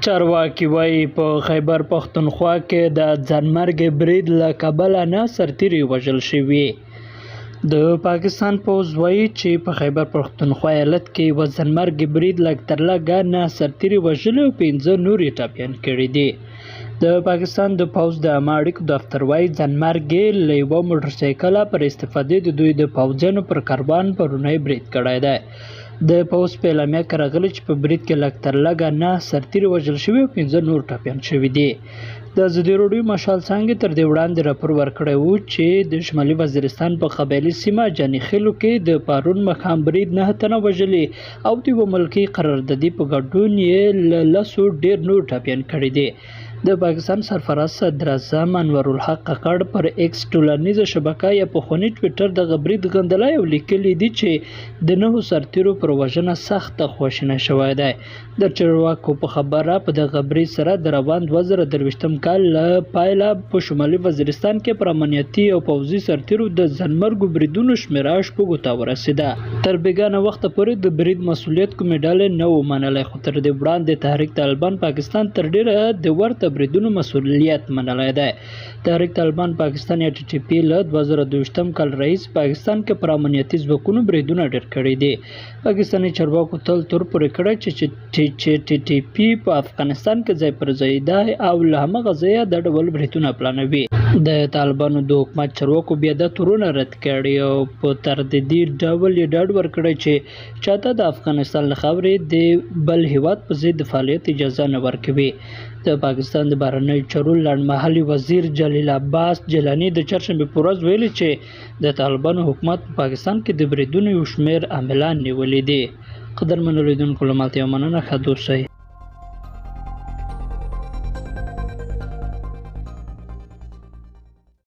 چارواکي وایي په خیبر پښتونخوا کې د ځانمرګي برید له کبله نه سرتیري وژل شوي. د پاکستان پوځ وایي چې په خیبر پښتونخوا ایالت کې یوه ځانمرګي برید لږ تر لږه 9 سرتیري وژلي او 15 نور یې ټپیان کړي دي. د پاکستان د پوځ د عامه اړیکو دفتر وایي ځانمرګي له یوه موټرسایکله پر استفادې د دوی د پوځیانو پر کاروان پرونی برید کړی دی. د پوځ په اعلامیه کې راغلي چې په برید کې لږ تر لږه 9 سرتیري وژل شوي او 15 نور ټپیان شوي دي. د ازادي راډیو مشال څانګې تر دې وړاندې راپور ورکړی و چې د شمالي وزیرستان په قبایلي سیمه جاني خیلو کې د پارون ماښام برید 9 تنه وژلي او د یوه ملکي قراردادي په ګډون یې له 10 ډېر نور ټپیان کړي دي. د پاکستان سرفراز صدراعظم انورالحق کاکړ پر ایکس ټولنیزه شبکه یا پخواني ټویټر دغه برید غندلی او لیکلي دي چې د 9 سرتیرو پر وژنه سخته خواشینی شوی دی. د چارواکو په خبره په دغه برید سره د روان 2023 کال له پیله په شمالي وزیرستان کې پر امنیتي او پوځي سرتیرو د ځانمرګو بریدونو شمېره شپږو ته ورسېده. تر بېګانه وخته پورې د برید مسؤلیت کومې ډلې نه و منلی، خو تر دې وړاندې تحریک طالبان پاکستان تر ډېره د ورته بریدونو مسؤلیت منلی دی. تحریک طالبان پاکستان یا ټي ټي پي له 2022 کال رئیس پاکستان کې پر امنیتي ځواکونو بریدونه ډېر کړي دي. پاکستاني چارواکو تل تور پورې کړی چې ټي ټي پي په افغانستان کې ځای پر ځای دی او له همغه ځایه د ډول بریدونه پلانوي. د طالبانو د حکومت چارواکو بیا دا تورونه رد کړي او په تردیدي ډول یې ډاډ ورکړی چې چاته د افغانستان له خاورې د بل هیواد په ضد فعالیت اجازه نه ورکوي. د پاکستان د بهرنیو چارو لنډمهالي وزیر جلیل عباس جیلاني د چهارشنبې په ورځ ویلي چې د طالبانو حکومت په پاکستان کې د بریدونو یو شمېر عاملان نیولي دي. قدرمنو لیدونکو له مالته یوه مننه، ښه اوسئ.